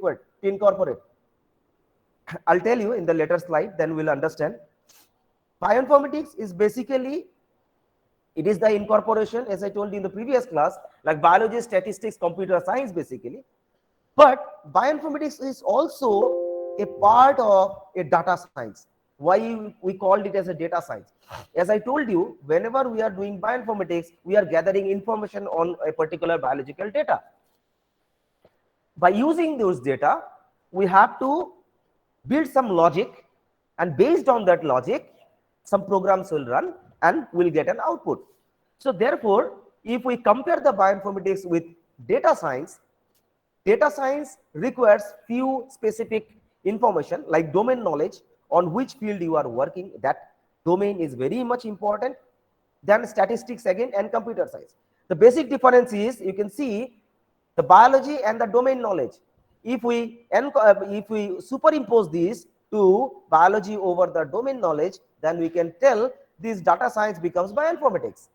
to incorporate? I'll tell you in the later slide, then we'll understand. Bioinformatics is basically, it is the incorporation, as I told you in the previous class, like biology, statistics, computer science basically. But bioinformatics is also a part of a data science. Why we called it as a data science? As I told you, whenever we are doing bioinformatics, we are gathering information on a particular biological data. By using those data, we have to build some logic, and based on that logic, some programs will run and we'll get an output. So therefore, if we compare the bioinformatics with data science requires few specific information like domain knowledge on which field you are working. That domain is very much important than statistics again and computer science. The basic difference is, you can see, the biology and the domain knowledge. If we superimpose these to biology over the domain knowledge, then we can tell this data science becomes bioinformatics,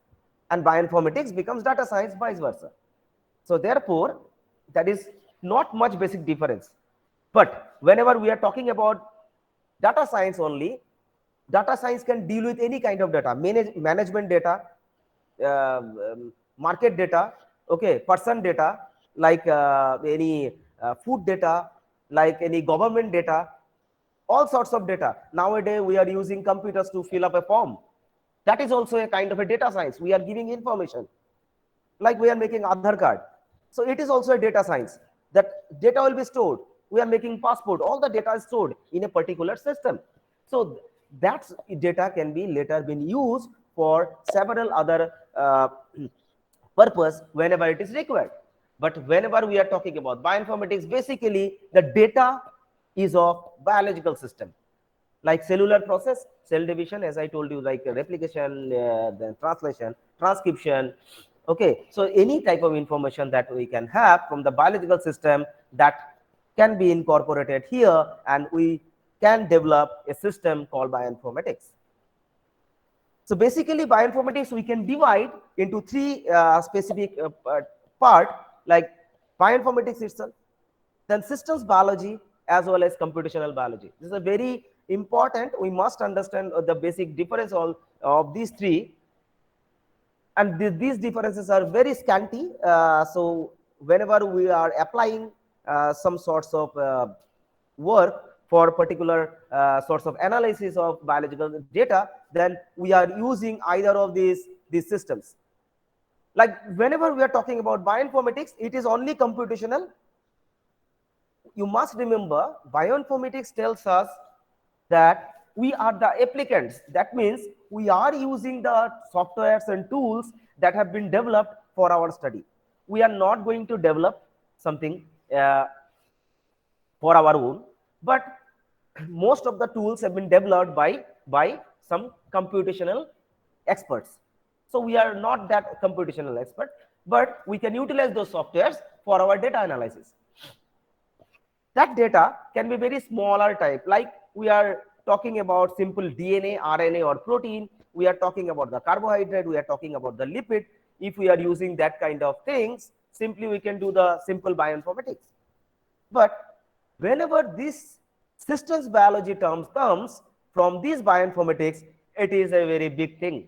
and bioinformatics becomes data science, vice versa. So therefore, that is not much basic difference. But whenever we are talking about data science only, data science can deal with any kind of data, management data, market data, okay, person data, like any food data, like any government data, all sorts of data. Nowadays, we are using computers to fill up a form. That is also a kind of a data science. We are giving information, like we are making Aadhaar card. So it is also a data science. That data will be stored. We are making passport. All the data is stored in a particular system. So that data can be later been used for several other purpose whenever it is required. But whenever we are talking about bioinformatics, basically the data is of biological system, like cellular process, cell division, as I told you, like replication, then translation, transcription. Okay, so any type of information that we can have from the biological system, that can be incorporated here, and we can develop a system called bioinformatics. So basically, bioinformatics we can divide into three specific part, like bioinformatics itself, then systems biology, as well as computational biology. This is a very important. We must understand the basic difference of these three, and these differences are very scanty. So whenever we are applying some sorts of work for particular sorts of analysis of biological data, then we are using either of these systems. Like whenever we are talking about bioinformatics, it is only computational. You must remember, bioinformatics tells us that we are the applicants. That means we are using the softwares and tools that have been developed for our study. We are not going to develop something for our own, but most of the tools have been developed by some computational experts. So we are not that computational expert, but we can utilize those softwares for our data analysis. That data can be very smaller type, like we are talking about simple DNA, RNA, or protein. We are talking about the carbohydrate, we are talking about the lipid. If we are using that kind of things, simply we can do the simple bioinformatics. But whenever this systems biology terms comes from this bioinformatics, it is a very big thing.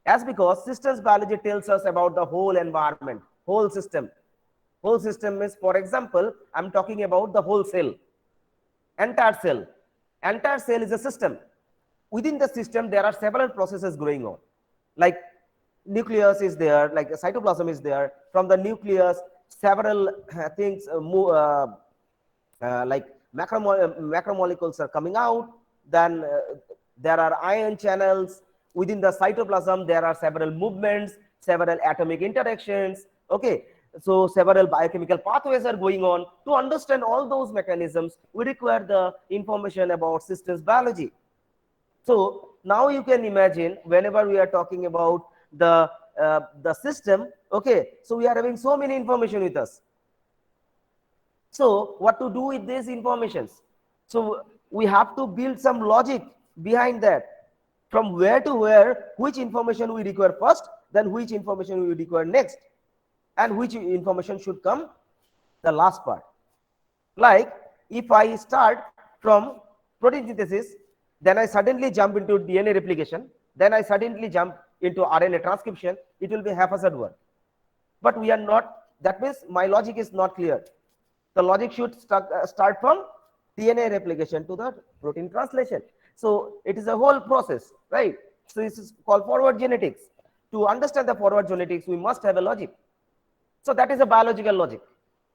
As because systems biology tells us about the whole environment, whole system. Whole system is, for example, I'm talking about the whole cell, entire cell. Entire cell is a system. Within the system, there are several processes going on. Like nucleus is there, like cytoplasm is there. From the nucleus, several things like macromolecules are coming out. Then there are ion channels. Within the cytoplasm, there are several movements, several atomic interactions. Okay, so several biochemical pathways are going on. To understand all those mechanisms, we require the information about systems biology. So now you can imagine, whenever we are talking about the system, okay, so we are having so many information with us. So what to do with these informations? So we have to build some logic behind that. From where to where, which information we require first, then which information we require next, and which information should come the last part. Like if I start from protein synthesis, then I suddenly jump into DNA replication, then I suddenly jump into RNA transcription, it will be haphazard work. But we are not, that means my logic is not clear. The logic should start from DNA replication to the protein translation. So it is a whole process, right? So this is called forward genetics. To understand the forward genetics, we must have a logic. So that is a biological logic.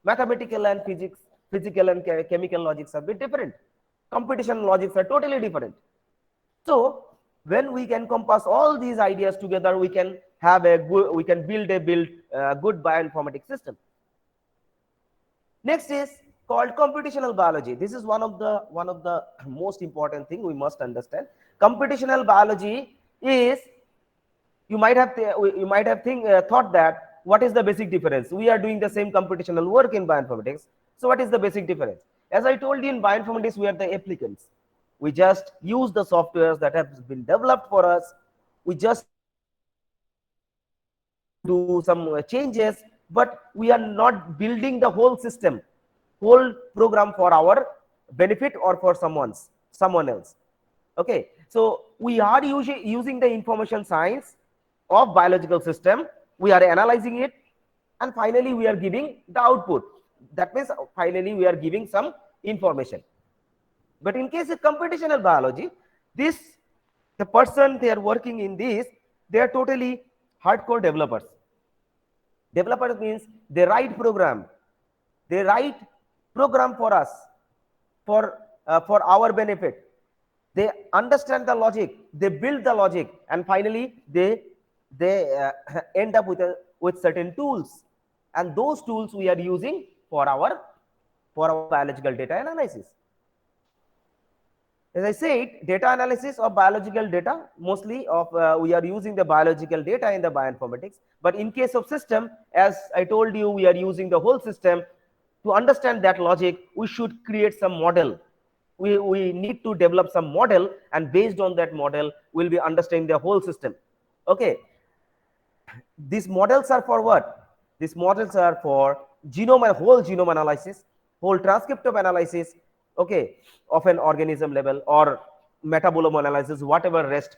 Mathematical and physical and chemical logics are a bit different. Computational logics are totally different. So when we can compass all these ideas together, we can have a good, we can build a good bioinformatics system. Next is called computational biology. This is one of the most important thing we must understand. Computational biology is, you might have thought that what is the basic difference? We are doing the same computational work in bioinformatics. So what is the basic difference? As I told you, in bioinformatics, we are the applicants. We just use the softwares that have been developed for us. We just do some changes, but we are not building the whole system, whole program for our benefit or for someone else. Okay, so we are using the information science of biological system. We are analyzing it, and finally we are giving the output. That means finally we are giving some information. But in case of computational biology, this, the person they are working in this, they are totally hardcore developers. Developers means they write program. They write program for us, for our benefit. They understand the logic. They build the logic, and finally they end up with certain tools, and those tools we are using for our biological data analysis. As I said, data analysis of biological data, mostly of we are using the biological data in the bioinformatics. But in case of system, as I told you, we are using the whole system. To understand that logic, we should create some model. We need to develop some model, and based on that model, we'll be understanding the whole system. Okay, these models are for what? These models are for genome and whole genome analysis, whole transcriptome analysis, okay, of an organism level, or metabolome analysis, whatever rest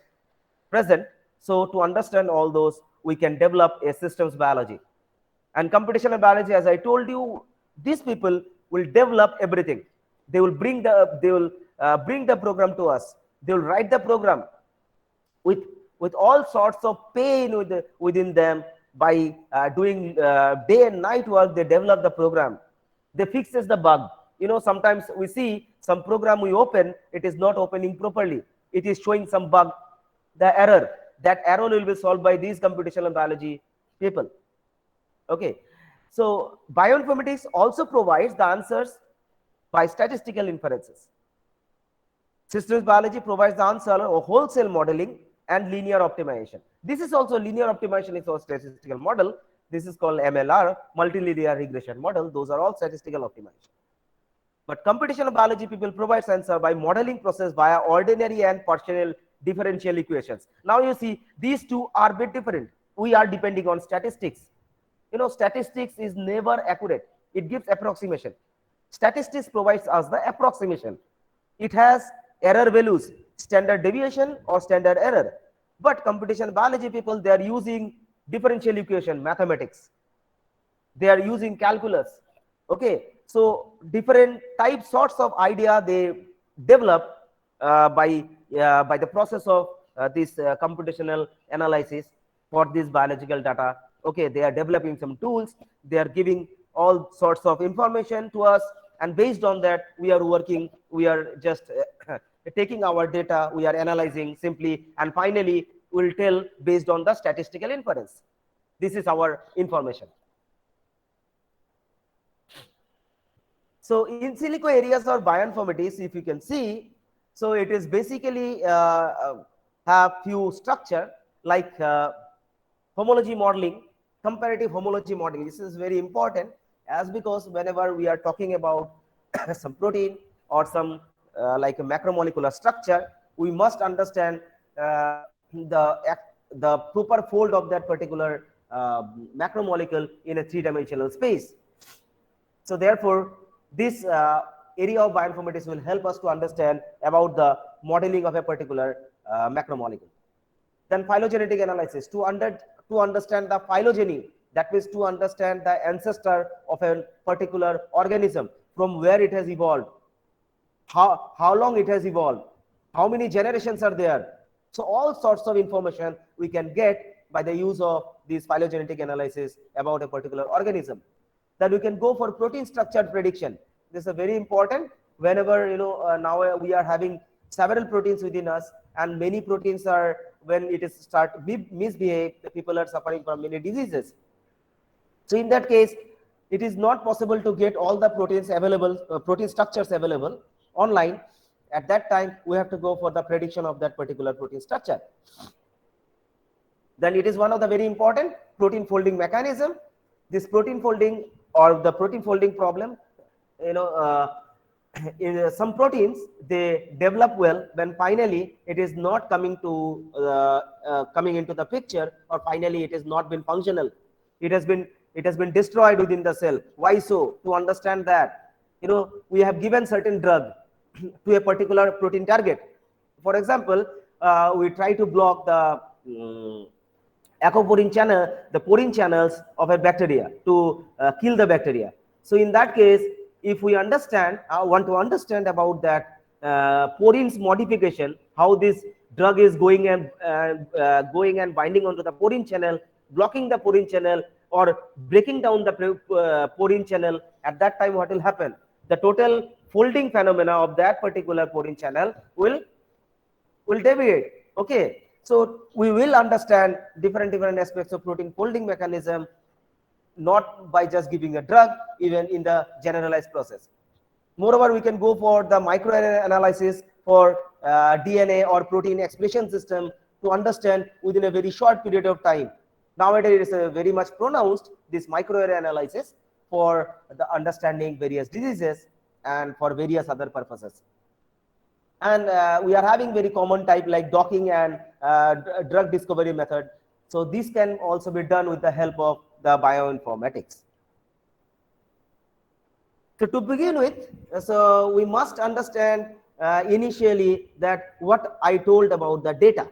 present. So to understand all those, we can develop a systems biology. And computational biology, as I told you, these people will develop everything. They will bring the program to us. They will write the program with all sorts of pain within them. By doing day and night work, they develop the program. They fixes the bug. Sometimes we see some program we open, it is not opening properly. It is showing some bug, the error. That error will be solved by these computational biology people. Okay, so bioinformatics also provides the answers by statistical inferences. Systems biology provides the answer of wholesale modeling and linear optimization. This is also linear optimization is a statistical model. This is called MLR, multilinear regression model. Those are all statistical optimization. But computational biology people provides answer by modeling process via ordinary and partial differential equations. Now you see these two are a bit different. We are depending on statistics. Statistics is never accurate. It gives approximation. Statistics provides us the approximation. It has error values, standard deviation or standard error. But computational biology people, they are using differential equation, mathematics. They are using calculus. Okay, so different types, sorts of idea they develop by the process of this computational analysis for this biological data. Okay, they are developing some tools. They are giving all sorts of information to us, and based on that, we are working. We are just taking our data. We are analyzing simply, and finally, we'll tell based on the statistical inference. This is our information. So in silico areas or bioinformatics, if you can see, so it is basically have few structure like homology modeling, comparative homology modeling. This is very important, as because whenever we are talking about some protein or some like a macromolecular structure, we must understand the proper fold of that particular macromolecule in a three-dimensional space. So therefore, This area of bioinformatics will help us to understand about the modeling of a particular macromolecule. Then phylogenetic analysis, to understand the phylogeny, that means to understand the ancestor of a particular organism, from where it has evolved, how long it has evolved, how many generations are there. So all sorts of information we can get by the use of this phylogenetic analysis about a particular organism. Then we can go for protein structure prediction. This is a very important. Whenever now we are having several proteins within us, and many proteins are, when it is start misbehave, the people are suffering from many diseases. So in that case, it is not possible to get all the proteins available, protein structures available online. At that time, we have to go for the prediction of that particular protein structure. Then it is one of the very important protein folding mechanism. This protein folding or the protein folding problem, in some proteins they develop well when finally it is not coming to coming into the picture, or finally it has not been functional. It has been destroyed within the cell. Why so? To understand that, we have given certain drug to a particular protein target. For example, we try to block the acoporin channel, the porin channels of a bacteria to kill the bacteria. So in that case, if we want to understand about that porin's modification, how this drug is going and binding onto the porin channel, blocking the porin channel, or breaking down the porin channel, at that time what will happen? The total folding phenomena of that particular porin channel will deviate. Okay, so we will understand different aspects of protein folding mechanism, not by just giving a drug, even in the generalized process. Moreover, we can go for the microarray analysis for DNA or protein expression system to understand within a very short period of time. Nowadays, it is very much pronounced, this microarray analysis, for the understanding various diseases and for various other purposes. And we are having very common type like docking and drug discovery method. So this can also be done with the help of the bioinformatics. So to begin with, so we must understand initially that what I told about the data.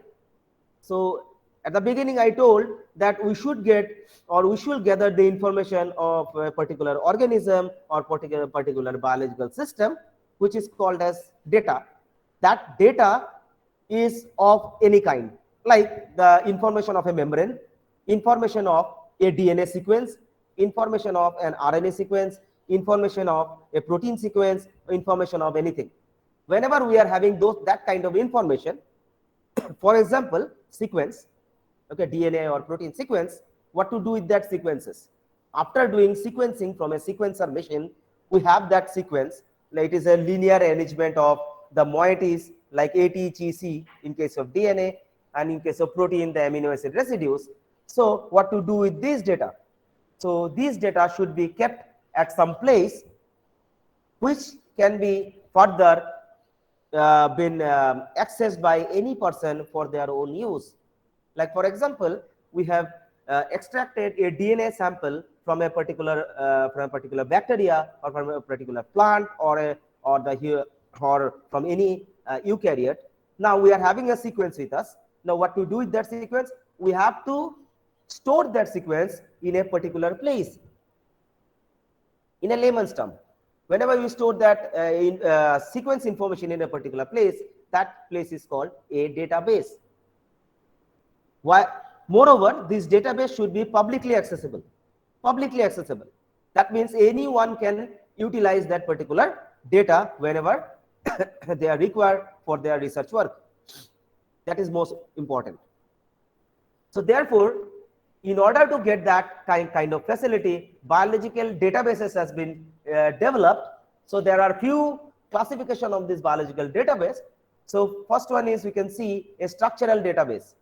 So at the beginning, I told that we should get, or we should gather the information of a particular organism or particular biological system, which is called as data. That data is of any kind, like the information of a membrane, information of a DNA sequence, information of an RNA sequence, information of a protein sequence, information of anything. Whenever we are having that kind of information, for example, sequence, okay, DNA or protein sequence, what to do with that sequences? After doing sequencing from a sequencer machine, we have that sequence, like it is a linear arrangement of the moieties like A, T, G, C in case of DNA, and in case of protein, the amino acid residues. So what to do with these data? So these data should be kept at some place which can be further been accessed by any person for their own use. Like for example, we have extracted a DNA sample from a particular bacteria, or from a particular plant, or from any eukaryote. Now we are having a sequence with us. Now what to do with that sequence? We have to store that sequence in a particular place. In a layman's term, whenever you store that sequence information in a particular place, that place is called a database. Why? Moreover, this database should be publicly accessible. Publicly accessible. That means anyone can utilize that particular data whenever they are required for their research work. That is most important. So therefore, in order to get that kind of facility, biological databases has been developed. So there are few classification of this biological database. So first one is, we can see a structural database.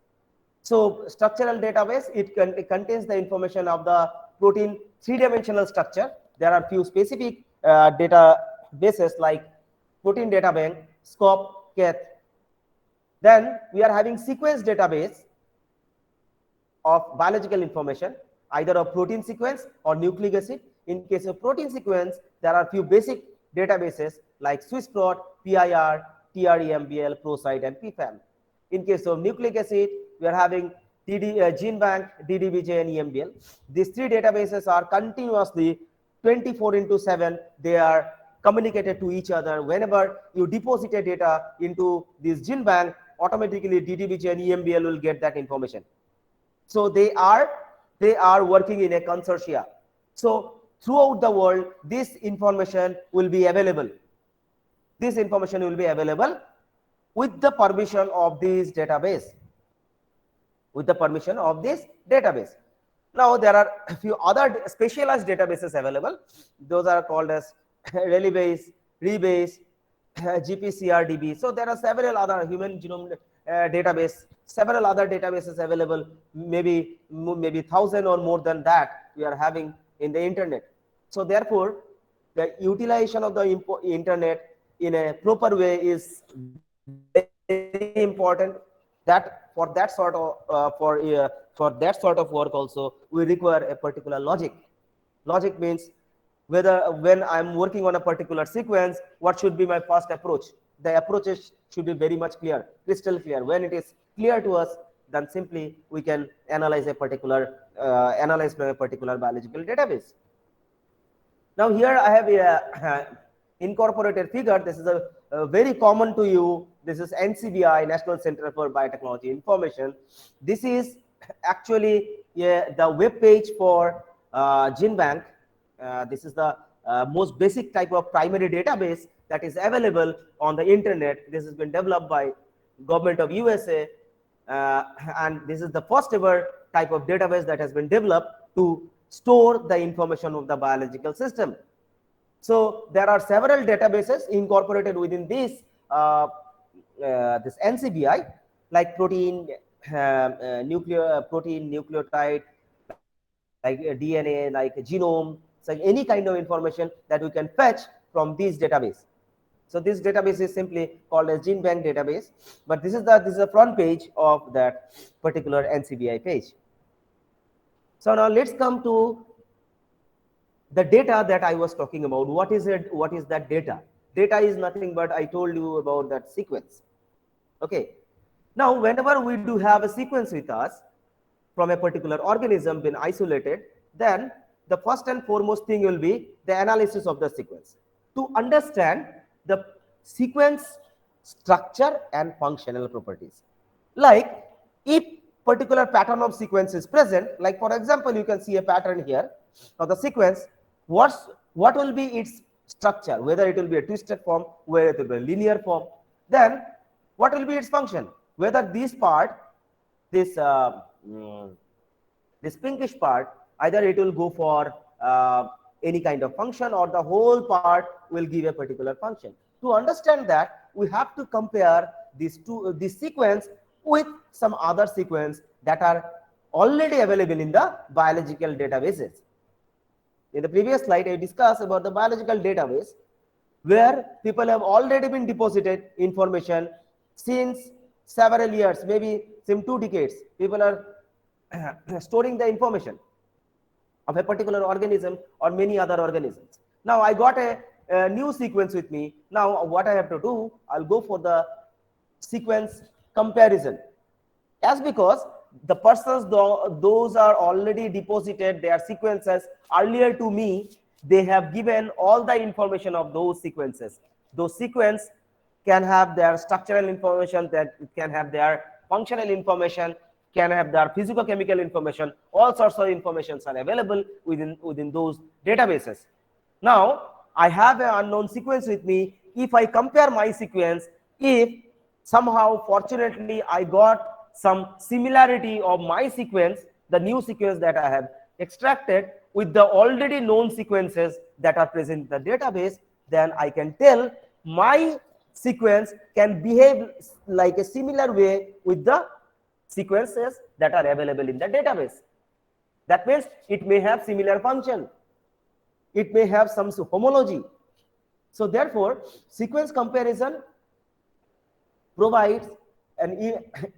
So structural database, it contains the information of the protein three-dimensional structure. There are few specific databases like Protein Data Bank, SCOP, CATH. Then we are having sequence database of biological information, either of protein sequence or nucleic acid. In case of protein sequence, there are few basic databases like Swissprot, PIR, TREMBL, ProCite, and PFAM. In case of nucleic acid, we are having GenBank, DDBJ, and EMBL. These three databases are continuously 24/7. They are communicated to each other. Whenever you deposit a data into this GenBank, automatically DDBJ and EMBL will get that information. So they are working in a consortia. So throughout the world, this information will be available. This information will be available with the permission of this database. With the permission of this database. Now there are a few other specialized databases available. Those are called as Relibase, Rebase, GPCRDB. So there are several other human genome database, several other databases available, maybe 1,000 or more than that we are having in the internet. So therefore, the utilization of the internet in a proper way is very important. That for that sort of work also we require a particular logic. Logic means whether when I'm working on a particular sequence, what should be my first approach? The approaches should be very much clear, crystal clear. When it is clear to us, then simply we can analyze a particular analyze from a particular biological database. Now here I have a incorporated figure. This is a very common to you. This is NCBI, National Center for Biotechnology Information. This is actually the web page for GenBank. This is the most basic type of primary database that is available on the internet. This has been developed by government of USA, and this is the first ever type of database that has been developed to store the information of the biological system. So there are several databases incorporated within this this NCBI, like protein, nucleotide, like DNA, like genome, like any kind of information that we can fetch from this database. So this database is simply called as GenBank database, but this is the front page of that particular NCBI page. So now let's come to the data that I was talking about. What is it? What is that data? Data is nothing but I told you about that sequence. Okay. Now, whenever we do have a sequence with us from a particular organism been isolated, then the first and foremost thing will be the analysis of the sequence to understand the sequence structure and functional properties. Like if particular pattern of sequence is present, like for example, you can see a pattern here of the sequence. What will be its structure? Whether it will be a twisted form, whether it will be a linear form. Then what will be its function? Whether this part, this pinkish part, either it will go for any kind of function or the whole part will give a particular function. To understand that, we have to compare this sequence with some other sequence that are already available in the biological databases. In the previous slide, I discussed about the biological database where people have already been deposited information since several years, maybe some 2 decades. People are storing the information of a particular organism or many other organisms. Now I got a new sequence with me. Now what I have to do, I'll go for the sequence comparison. As because the persons, those are already deposited their sequences earlier to me, they have given all the information of those sequences. Those sequences can have their structural information, that can have their functional information, can have their physicochemical information. All sorts of informations are available within those databases. Now I have an unknown sequence with me. If I compare my sequence, if somehow fortunately I got some similarity of my sequence, the new sequence that I have extracted with the already known sequences that are present in the database, then I can tell my sequence can behave like a similar way with the sequences that are available in the database. That means it may have similar function. It may have some homology. So therefore, sequence comparison provides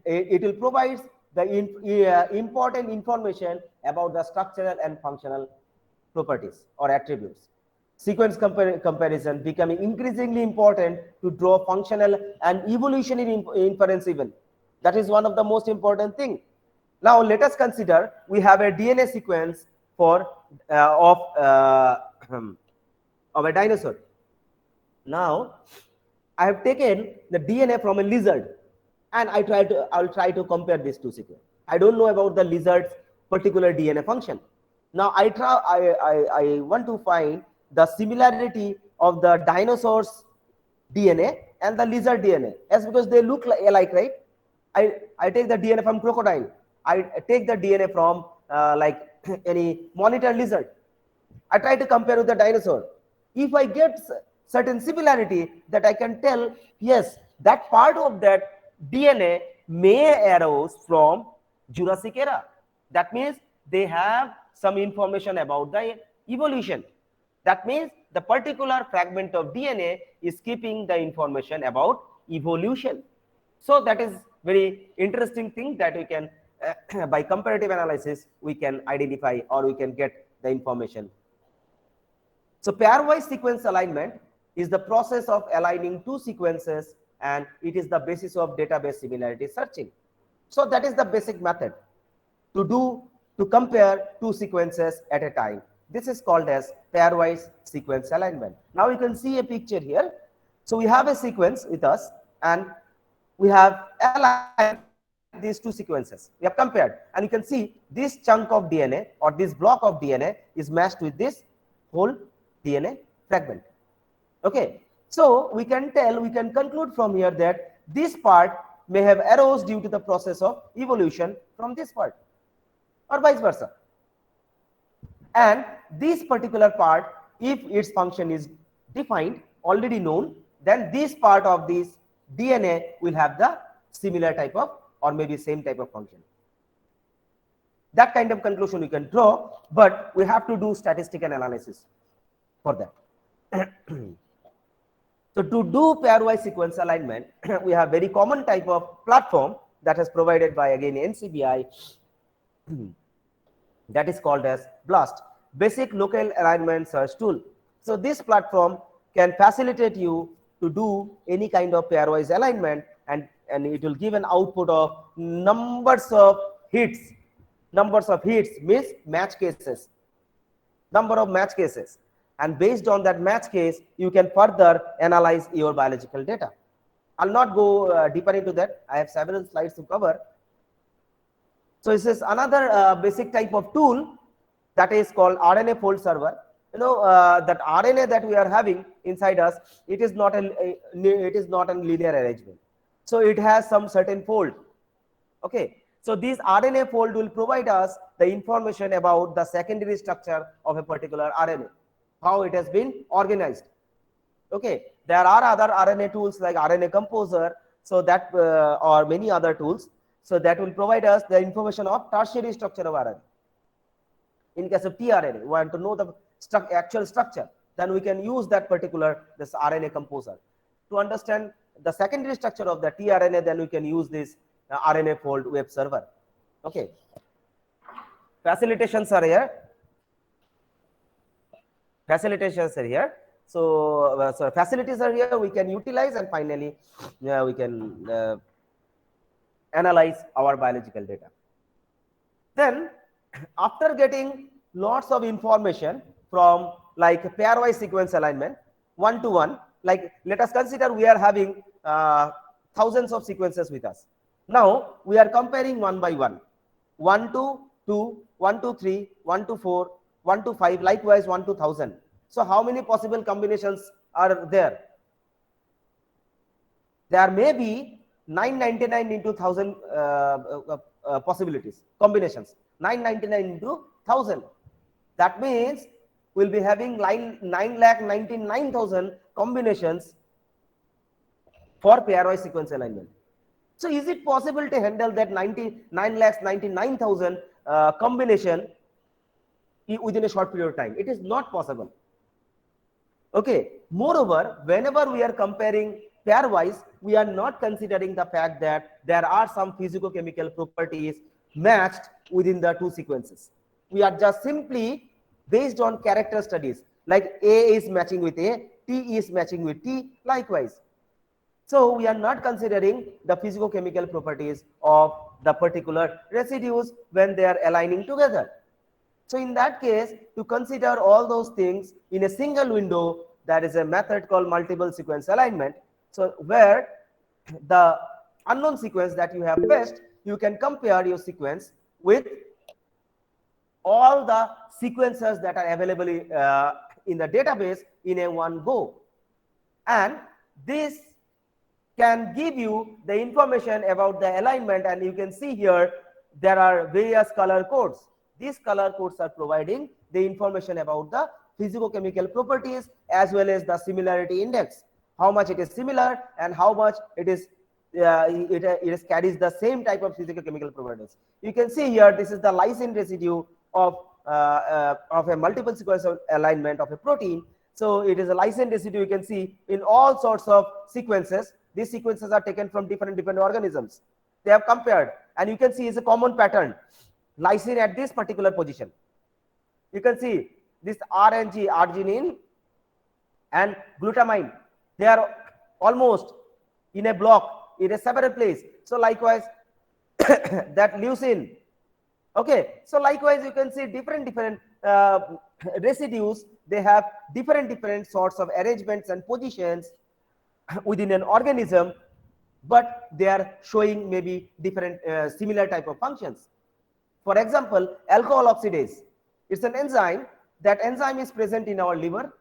it will provide the important information about the structural and functional properties or attributes. Sequence comparison becoming increasingly important to draw functional and evolutionary inference even. That is one of the most important thing. Now let us consider we have a DNA sequence for of a dinosaur. Now I have taken the DNA from a lizard and I'll try to compare these two sequences. I don't know about the lizard's particular DNA function. Now I want to find the similarity of the dinosaur's DNA and the lizard DNA, as because they look alike, right? I take the DNA from crocodile. I take the DNA from like any monitor lizard. I try to compare with the dinosaur. If I get certain similarity, that I can tell, yes, that part of that DNA may arise from Jurassic era. That means they have some information about the evolution. That means the particular fragment of DNA is keeping the information about evolution. So that is very interesting thing that we can by comparative analysis we can identify or we can get the information. So pairwise sequence alignment is the process of aligning two sequences, and it is the basis of database similarity searching. So that is the basic method to compare two sequences at a time. This is called as pairwise sequence alignment. Now you can see a picture here. So we have a sequence with us and we have aligned these two sequences. We have compared, and you can see this chunk of DNA or this block of DNA is matched with this whole DNA fragment. Okay, so we can conclude from here that this part may have arose due to the process of evolution from this part, or vice versa. And this particular part, if its function is defined, already known, then this part of this DNA will have the similar type of or maybe same type of function. That kind of conclusion we can draw, but we have to do statistical analysis for that. So to do pairwise sequence alignment, we have very common type of platform that is provided by again NCBI that is called as BLAST, Basic Local Alignment Search Tool. So this platform can facilitate you to do any kind of pairwise alignment, and it will give an output of numbers of hits. Numbers of hits means match cases, number of match cases, and based on that match case you can further analyze your biological data. I'll not go deeper into that. I have several slides to cover. So this is another basic type of tool that is called RNA fold server. You know that RNA that we are having inside us, it is not a linear arrangement. So it has some certain fold. Okay, so this RNA fold will provide us the information about the secondary structure of a particular RNA, how it has been organized. Okay, there are other RNA tools like RNA composer, so that or many other tools, so that will provide us the information of tertiary structure of RNA. In case of tRNA, we want to know the actual structure, then we can use that particular this RNA composer. To understand the secondary structure of the tRNA, then we can use this RNA fold web server. Okay, facilitations are here. Facilitations are here. So, facilities are here. We can utilize, and finally, we can analyze our biological data. Then, after getting lots of information from like pairwise sequence alignment, one to one, like let us consider we are having thousands of sequences with us. Now we are comparing one by one, 1 to 2, 1 to 3, 1 to 4, 1 to 5, likewise 1 to 1000. So how many possible combinations are there? There may be 999 into 1000 possibilities, combinations. 999 into 1000. That means we'll be having 9,99,000 combinations for pairwise sequence alignment. So is it possible to handle that 9,99,000 combination within a short period of time? It is not possible. Okay. Moreover, whenever we are comparing pairwise, we are not considering the fact that there are some physicochemical properties matched within the two sequences. We are just simply based on character studies, like A is matching with A, T is matching with T, likewise. So we are not considering the physicochemical properties of the particular residues when they are aligning together. So in that case, to consider all those things in a single window, that is a method called multiple sequence alignment. So where the unknown sequence that you have fetched, you can compare your sequence with all the sequences that are available in the database in a one go. And this can give you the information about the alignment, and you can see here there are various color codes. These color codes are providing the information about the physicochemical properties as well as the similarity index, how much it is similar and how much it is it carries the same type of physicochemical properties. You can see here this is the lysine residue of a multiple sequence alignment of a protein. So it is a lysine residue you can see in all sorts of sequences. These sequences are taken from different organisms. They have compared, and you can see it's a common pattern. Lysine at this particular position. You can see this RNG, arginine, and glutamine. They are almost in a block, in a separate place. So likewise, that leucine. Okay, so likewise you can see different residues. They have different sorts of arrangements and positions within an organism, but they are showing maybe different similar type of functions. For example, alcohol oxidase. It's an enzyme. That enzyme is present in our liver.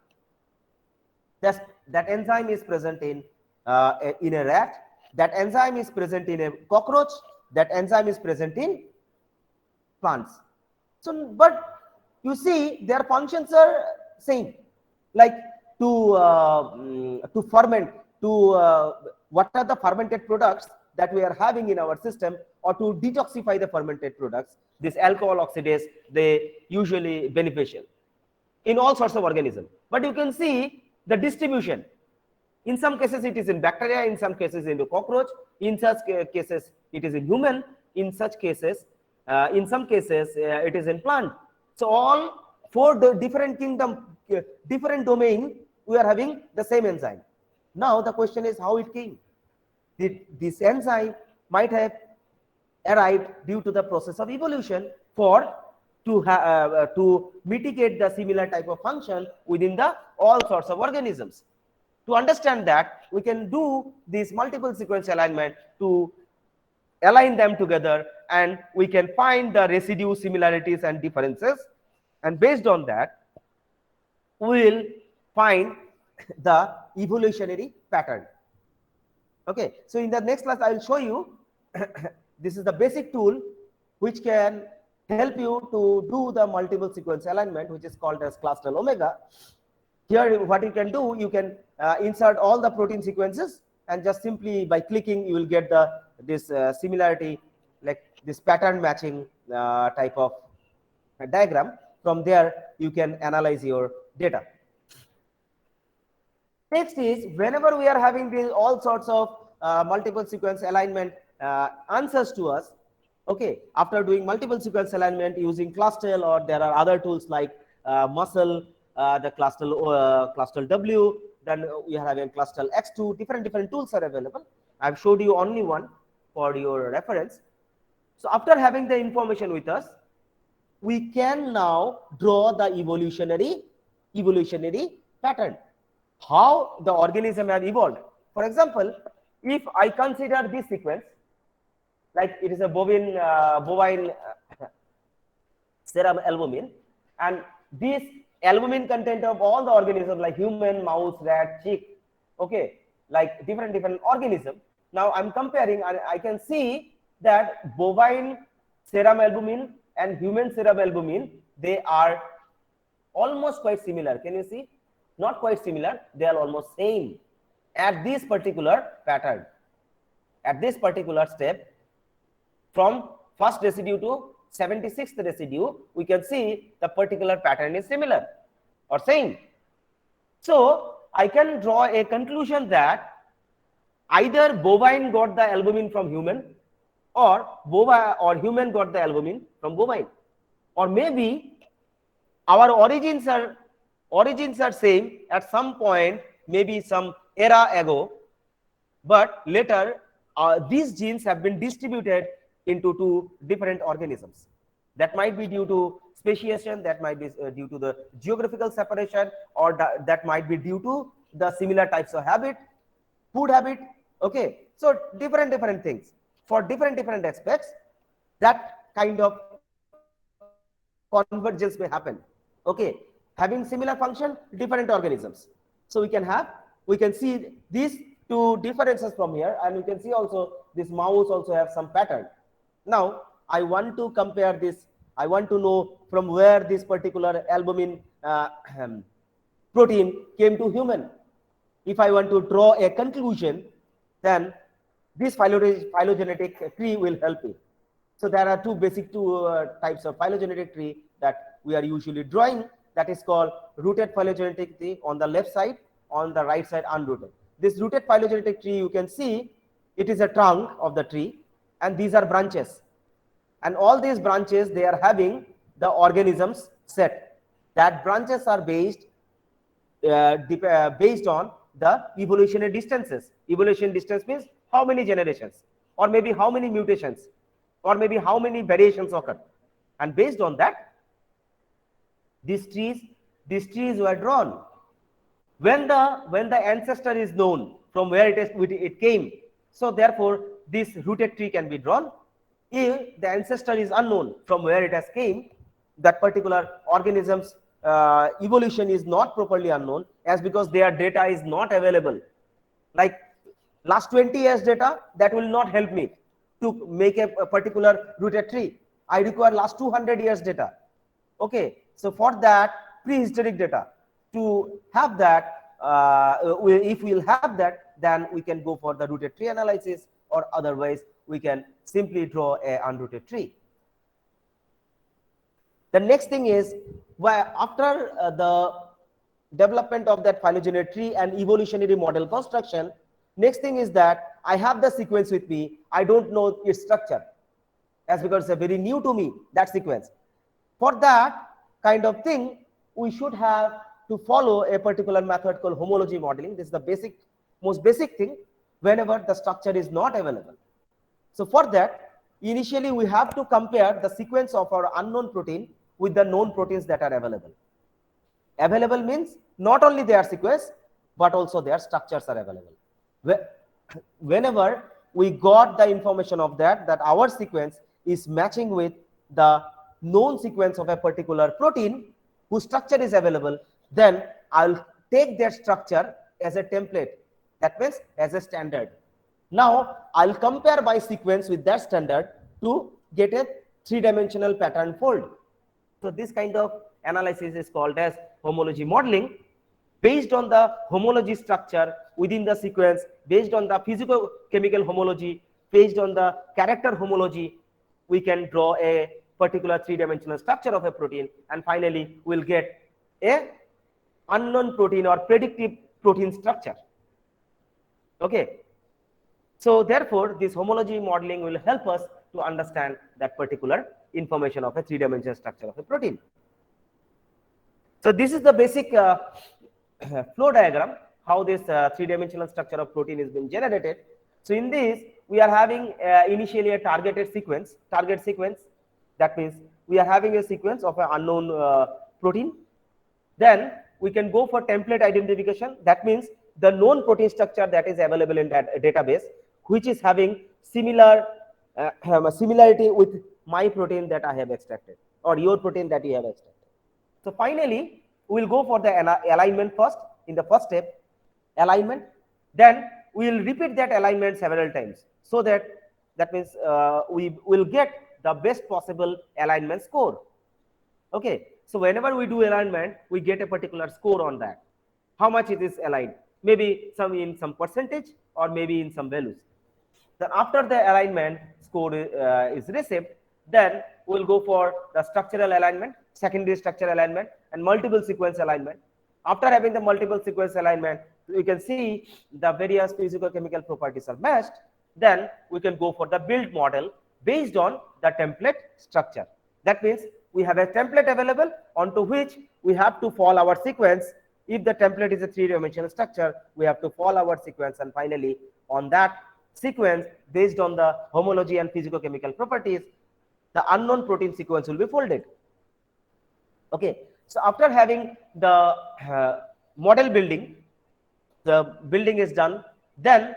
That enzyme is present in a rat. That enzyme is present in a cockroach. That enzyme is present in plants. So, but you see, their functions are same. Like to ferment, what are the fermented products that we are having in our system, or to detoxify the fermented products, this alcohol oxidase, they usually beneficial in all sorts of organisms. But you can see the distribution. In some cases it is in bacteria, in some cases in the cockroach, in such cases it is in human, in such cases in some cases it is in plant. So all four different kingdom, different domain, we are having the same enzyme. Now the question is how it came. This enzyme might have arrived due to the process of evolution to mitigate the similar type of function within the all sorts of organisms. To understand that, we can do this multiple sequence alignment to align them together, and we can find the residue similarities and differences, and based on that we will find the evolutionary pattern. Okay, so in the next class I will show you this is the basic tool which can help you to do the multiple sequence alignment, which is called as Clustal Omega. Here what you can do, you can insert all the protein sequences, and just simply by clicking you will get this similarity, like this pattern matching type of diagram. From there you can analyze your data. Next is, whenever we are having these all sorts of multiple sequence alignment answers to us, okay, after doing multiple sequence alignment using Clustal, or there are other tools like Muscle, the Clustal W, then we are having Clustal X2, different tools are available. I've showed you only one for your reference. So after having the information with us, we can now draw the evolutionary pattern, how the organism have evolved. For example, if I consider this sequence, like it is a bovine serum albumin, and this albumin content of all the organisms like human, mouse, rat, chick, okay, like different organisms. Now I'm comparing, and I can see that bovine serum albumin and human serum albumin, they are almost quite similar. Can you see? Not quite similar, they are almost same at this particular pattern, at this particular step. From first residue to 76th residue, we can see the particular pattern is similar or same. So I can draw a conclusion that either bovine got the albumin from human, or human got the albumin from bovine, or maybe our origins are same at some point, maybe some era ago, but later these genes have been distributed into two different organisms. That might be due to speciation, that might be due to the geographical separation, or that might be due to the similar types of habit, food habit. Okay, so different things for different aspects, that kind of convergence may happen. Okay, having similar function, different organisms. So we can see these two differences from here, and you can see also this mouse also have some pattern. Now I want to compare this. I want to know from where this particular albumin protein came to human. If I want to draw a conclusion, then this phylogenetic tree will help me. So there are two types of phylogenetic tree that we are usually drawing. That is called rooted phylogenetic tree on the left side, on the right side unrooted. This rooted phylogenetic tree, you can see it is a trunk of the tree, and these are branches. And all these branches, they are having the organisms set. That branches are based on the evolutionary distances. Evolution distance means how many generations, or maybe how many mutations, or maybe how many variations occur. And based on that, these trees were drawn. When the ancestor is known from where it came, so therefore this rooted tree can be drawn. If the ancestor is unknown from where it has came, that particular organism's evolution is not properly unknown, as because their data is not available. Like last 20 years data, that will not help me to make a particular rooted tree. I require last 200 years data. Okay, so for that, prehistoric data, to have that, if we'll have that, then we can go for the rooted tree analysis, or otherwise we can simply draw a unrooted tree. The next thing is, after the development of that phylogenetic tree and evolutionary model construction, next thing is that I have the sequence with me. I don't know its structure, as because it's very new to me, that sequence. For that kind of thing, we should have to follow a particular method called homology modeling. This is the most basic thing whenever the structure is not available. So for that, initially we have to compare the sequence of our unknown protein with the known proteins that are available. Available means not only their sequence, but also their structures are available. Whenever we got the information of that our sequence is matching with the known sequence of a particular protein whose structure is available, then I'll take that structure as a template. That means as a standard. Now I'll compare my sequence with that standard to get a three-dimensional pattern fold. So this kind of analysis is called as homology modeling. Based on the homology structure within the sequence, based on the physico-chemical homology, based on the character homology, we can draw a particular three-dimensional structure of a protein, and finally we'll get a unknown protein or predictive protein structure. Okay, so therefore this homology modeling will help us to understand that particular information of a three-dimensional structure of a protein. So this is the basic flow diagram, how this three-dimensional structure of protein is being generated. So in this, we are having initially a target sequence. That means we are having a sequence of an unknown protein. Then we can go for template identification. That means the known protein structure that is available in that database, which is having similarity with my protein that I have extracted, or your protein that you have extracted. So finally, we will go for the alignment first. In the first step, alignment. Then we will repeat that alignment several times, so that means we will get the best possible alignment score. Okay, so whenever we do alignment, we get a particular score on that. How much it is aligned? Maybe in some percentage, or maybe in some values. Then after the alignment score is received, then we will go for the structural alignment, secondary structural alignment, and multiple sequence alignment. After having the multiple sequence alignment, you can see the various physico-chemical properties are matched. Then we can go for the build model based on the template structure. That means We have a template available onto which we have to follow our sequence. If the template is a three-dimensional structure, we have to follow our sequence, and finally on that sequence, based on the homology and physicochemical properties, the unknown protein sequence will be folded. Okay, so after having the model building, the building is done, then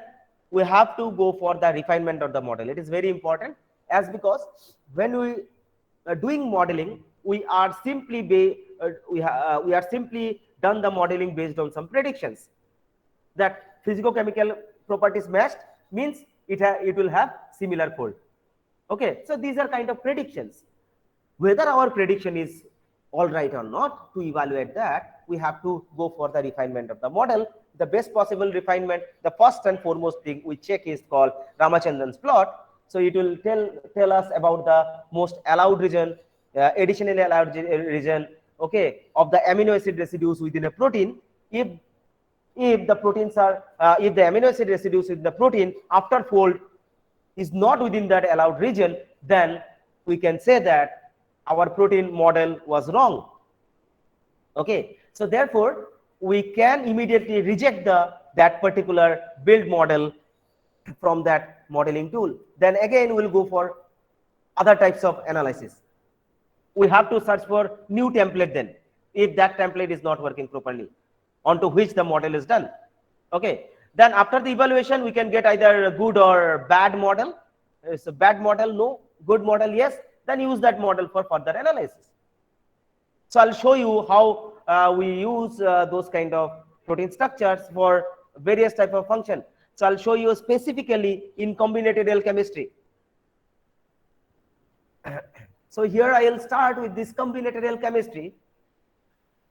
we have to go for the refinement of the model. It is very important, as because when we are doing modeling, we are simply we are simply done the modeling based on some predictions that physicochemical properties matched means it will have similar fold. Okay, so these are kind of predictions. Whether our prediction is all right or not, to evaluate that, we have to go for the refinement of the model. The best possible refinement, the first and foremost thing we check is called Ramachandran's plot. So it will tell us about the most allowed region, additionally allowed region, okay, of the amino acid residues within a protein. If the proteins are if the amino acid residues in the protein after fold is not within that allowed region, then we can say that our protein model was wrong. Okay, so therefore we can immediately reject that particular build model from that modeling tool. Then again we'll go for other types of analysis. We have to search for new template then, if that template is not working properly, onto which the model is done. Okay, then after the evaluation, we can get either a good or bad model. It's a bad model, no. Good model, yes. Then use that model for further analysis. So I'll show you how we use those kind of protein structures for various type of function. So I'll show you specifically in combinatorial chemistry. So here I will start with this combinatorial chemistry.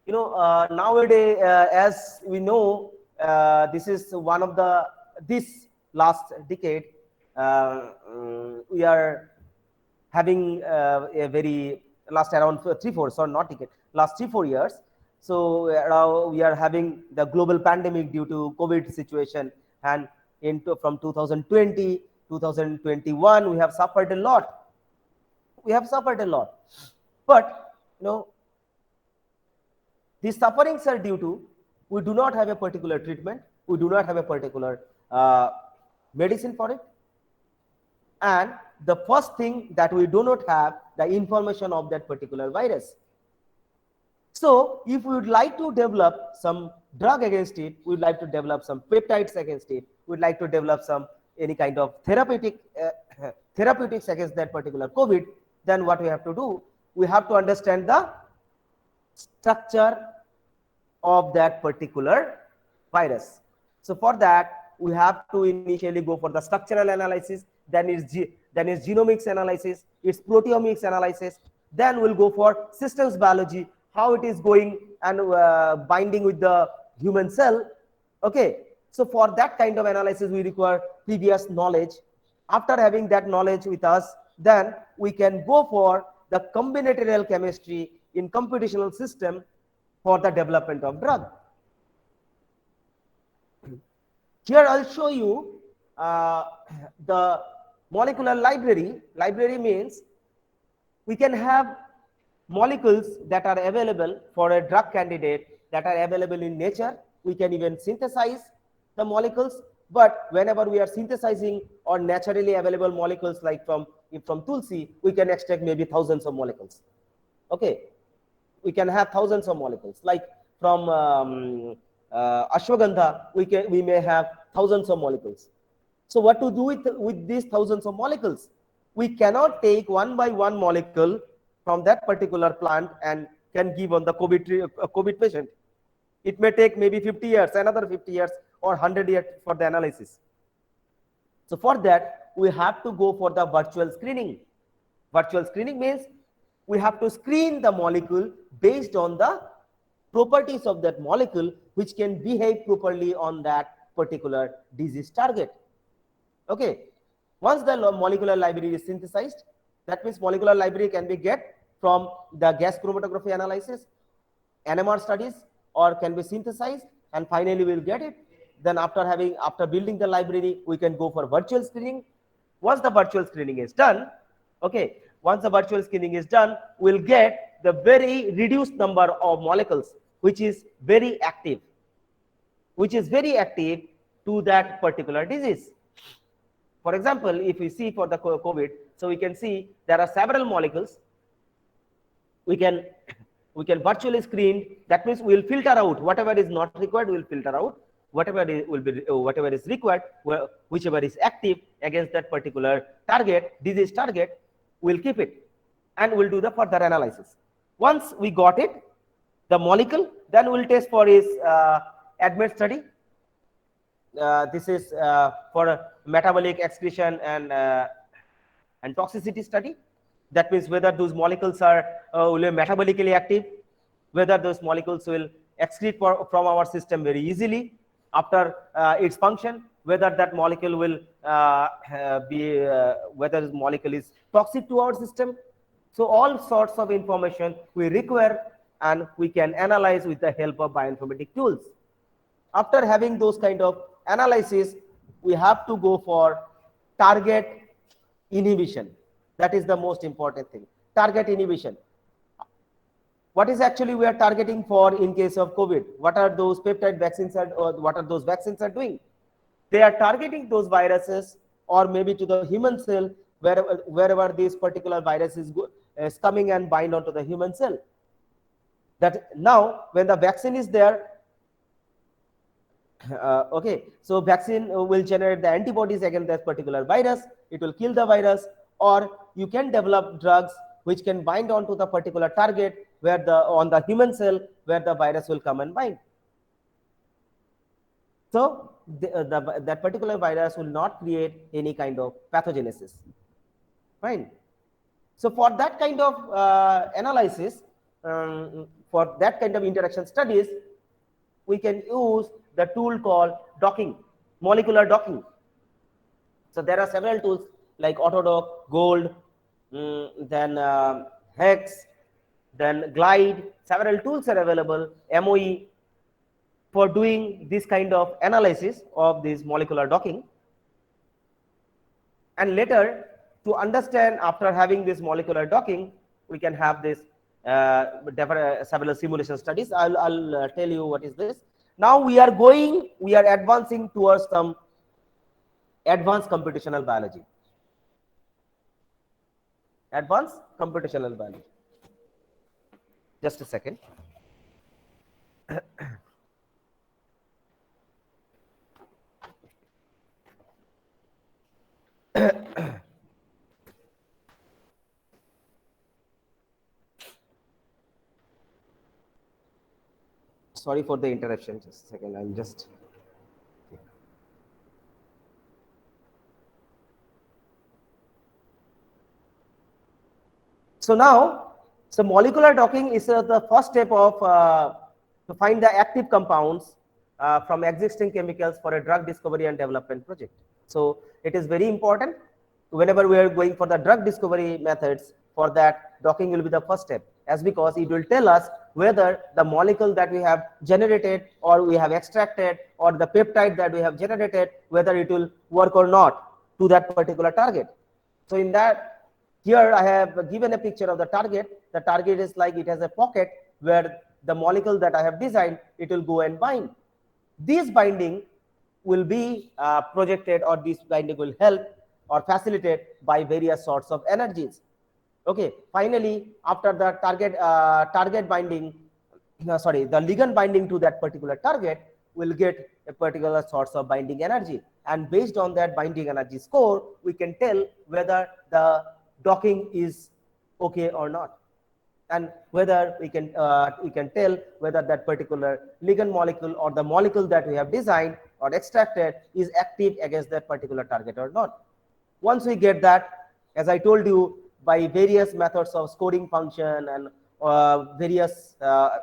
You know, nowadays, as we know, this is one of this last decade, we are having a very last around 3-4, sorry, not decade, last 3-4 years. So now we are having the global pandemic due to COVID situation, and from 2020, 2021, we have suffered a lot. But you know, these sufferings are due to we do not have a particular treatment, we do not have a particular medicine for it, and the first thing that we do not have the information of that particular virus. So if we would like to develop some drug against it, we would like to develop some peptides against it, we would like to develop some any kind of therapeutics against that particular COVID, then what we have to do, we have to understand the structure of that particular virus. So for that, we have to initially go for the structural analysis, then is genomics analysis, it's proteomics analysis, then we'll go for systems biology, how it is going and binding with the human cell. Okay, so for that kind of analysis, we require previous knowledge. After having that knowledge with us, then we can go for the combinatorial chemistry in computational system for the development of drug. Here I'll show you the molecular library. Library means we can have molecules that are available for a drug candidate that are available in nature. We can even synthesize the molecules, but whenever we are synthesizing or naturally available molecules like from tulsi, we can extract maybe thousands of molecules. Okay, we can have thousands of molecules. Like from ashwagandha, we may have thousands of molecules. So what to do with these thousands of molecules? We cannot take one by one molecule from that particular plant and can give on the COVID patient. It may take maybe 50 years, another 50 years or 100 years for the analysis. So for that, we have to go for the virtual screening. Virtual screening means we have to screen the molecule based on the properties of that molecule which can behave properly on that particular disease target. Okay, once the molecular library is synthesized, that means molecular library can be get from the gas chromatography analysis, NMR studies, or can be synthesized, and finally we'll get it. Then after building the library, we can go for virtual screening. Once the virtual screening is done, okay, Once the virtual screening is done, we'll get the very reduced number of molecules, which is very active to that particular disease. For example, if we see for the COVID, so we can see there are several molecules. We can virtually screen. That means we will filter out whatever is not required. We will filter out whatever is required, whichever is active against that particular target, disease target. We'll keep it, and we'll do the further analysis. Once we got it, the molecule, then we'll test for its ADMET study. This is for metabolic excretion and toxicity study. That means whether those molecules are will be metabolically active, whether those molecules will excrete from our system very easily after its function, whether that molecule will whether this molecule is toxic to our system. So all sorts of information we require, and we can analyze with the help of bioinformatic tools. After having those kind of analysis, we have to go for target inhibition. That is the most important thing. Target inhibition. What is actually we are targeting for in case of COVID? What are those peptide vaccines or what are those vaccines are doing? They are targeting those viruses, or maybe to the human cell, wherever this particular virus is coming and bind onto the human cell. That now when the vaccine is there, okay, so vaccine will generate the antibodies against that particular virus. It will kill the virus, or you can develop drugs which can bind onto the particular target where on the human cell where the virus will come and bind. So that particular virus will not create any kind of pathogenesis. Fine. So for that kind of analysis, for that kind of interaction studies, we can use the tool called docking, molecular docking. So there are several tools like Autodock, Gold, then Hex, then Glide. Several tools are available, MOE, for doing this kind of analysis of this molecular docking. And later, to understand, after having this molecular docking, we can have this several simulation studies. I'll tell you what is this. Now we are advancing towards some advanced computational biology. Advanced computational biology. Just a second. Sorry for the interruption. Just a second. I'm just. So now, so molecular docking is the first step of to find the active compounds from existing chemicals for a drug discovery and development project. So it is very important whenever we are going for the drug discovery methods. For that, docking will be the first step, as because it will tell us whether the molecule that we have generated or we have extracted, or the peptide that we have generated, whether it will work or not to that particular target. So in that, here I have given a picture of the target. The target is like it has a pocket where the molecule that I have designed, it will go and bind. This binding will be projected, or this binding will help or facilitate by various sorts of energies. Okay, finally, after the target binding, the ligand binding to that particular target will get a particular sorts of binding energy, and based on that binding energy score, we can tell whether the docking is okay or not, and whether we can tell whether that particular ligand molecule or the molecule that we have designed or extracted is active against that particular target or not. Once we get that, as I told you, by various methods of scoring function and various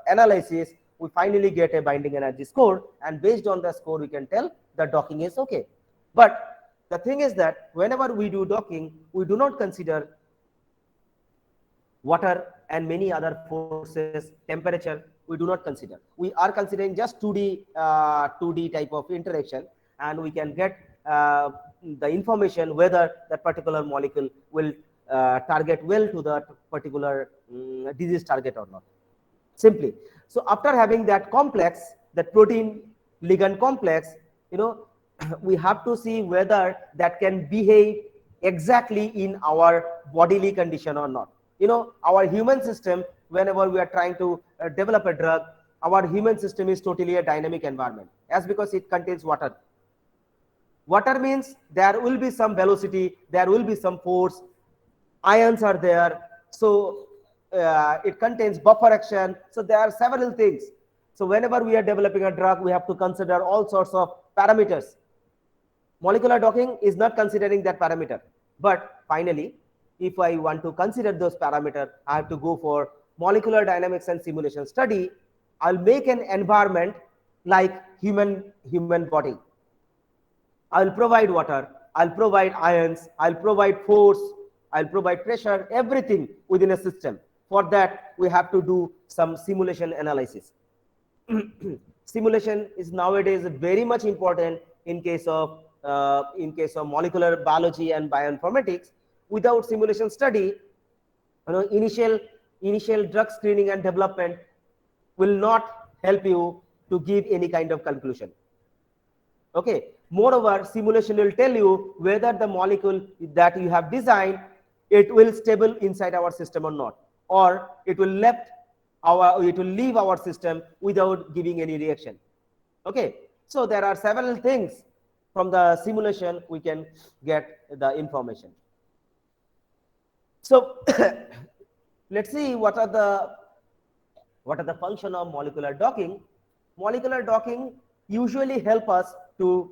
analysis, we finally get a binding energy score, and based on the score we can tell the docking is okay. But the thing is that whenever we do docking, we do not consider water and many other forces, temperature, we do not consider. We are considering just 2D type of interaction, and we can get the information whether that particular molecule will target well to the particular disease target or not. Simply. So after having that complex, that protein ligand complex, we have to see whether that can behave exactly in our bodily condition or not. Our human system, whenever we are trying to develop a drug, our human system is totally a dynamic environment, as because it contains water. Water means there will be some velocity, there will be some force, ions are there, so it contains buffer action, so there are several things. So whenever we are developing a drug, we have to consider all sorts of parameters. Molecular docking is not considering that parameter, but finally, if I want to consider those parameters, I have to go for molecular dynamics and simulation study. I'll make an environment like human body. I'll provide water, I'll provide ions, I'll provide force, I'll provide pressure, everything within a system. For that, we have to do some simulation analysis. Simulation is nowadays very much important in case of molecular biology and bioinformatics. Without simulation study, initial drug screening and development will not help you to give any kind of conclusion. Okay. Moreover, simulation will tell you whether the molecule that you have designed, it will stable inside our system or not, or it will leave our system without giving any reaction. Okay. So there are several things from the simulation we can get the information. So let's see what are the function of molecular docking. Molecular docking usually help us to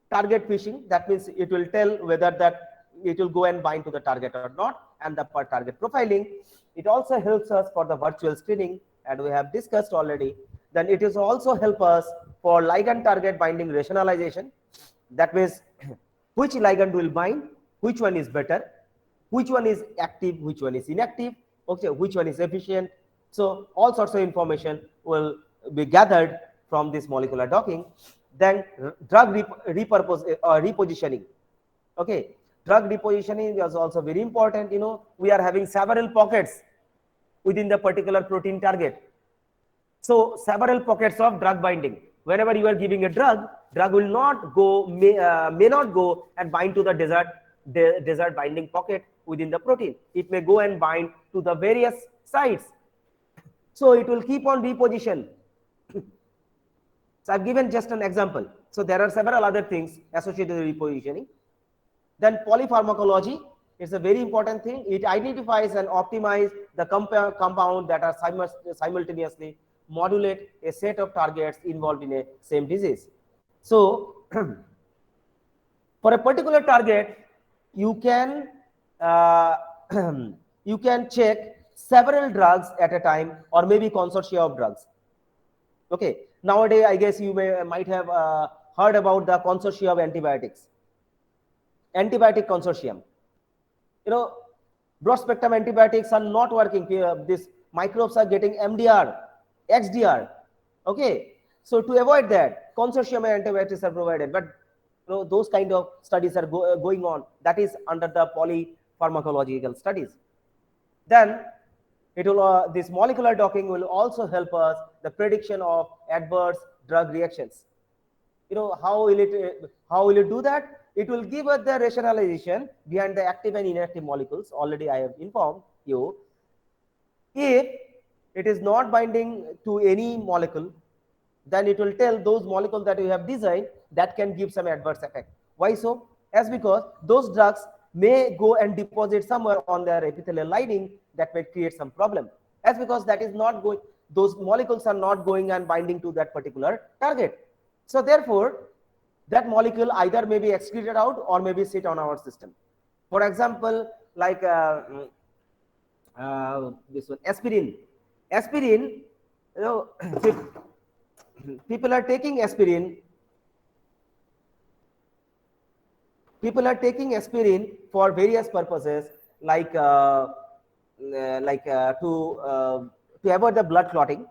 target fishing. That means it will tell whether that it will go and bind to the target or not, and the per target profiling. It also helps us for the virtual screening, and we have discussed already. Then it is also help us for ligand target binding rationalization. That means which ligand will bind, which one is better, which one is active, which one is inactive, okay, which one is efficient. So all sorts of information will be gathered from this molecular docking. Then drug repositioning. Okay, drug repositioning is also very important. We are having several pockets within the particular protein target. So several pockets of drug binding. Whenever you are giving a drug will not go, may not go and bind to the desert binding pocket within the protein. It may go and bind to the various sites. So it will keep on reposition. So I've given just an example. So there are several other things associated with repositioning. Then polypharmacology is a very important thing. It identifies and optimizes the compound that are simultaneously modulate a set of targets involved in a same disease. So for a particular target, you can check several drugs at a time, or maybe consortia of drugs. Okay. Nowadays, I guess you might have heard about the consortia of antibiotics. Antibiotic consortium. Broad spectrum antibiotics are not working. These microbes are getting MDR, XDR. Okay. So to avoid that, consortium of antibiotics are provided, but those kind of studies are going on. That is under the polypharmacological studies. Then this molecular docking will also help us the prediction of adverse drug reactions. How will it do that? It will give us the rationalization behind the active and inactive molecules. Already I have informed you. If it is not binding to any molecule, then it will tell those molecules that you have designed that can give some adverse effect. Why so? As because those drugs may go and deposit somewhere on their epithelial lining that may create some problem. As because that is not going, those molecules are not going and binding to that particular target. So therefore, that molecule either may be excreted out or maybe sit on our system. For example, like this one, aspirin. Aspirin, people are taking aspirin. People are taking aspirin for various purposes, like to avoid the blood clotting,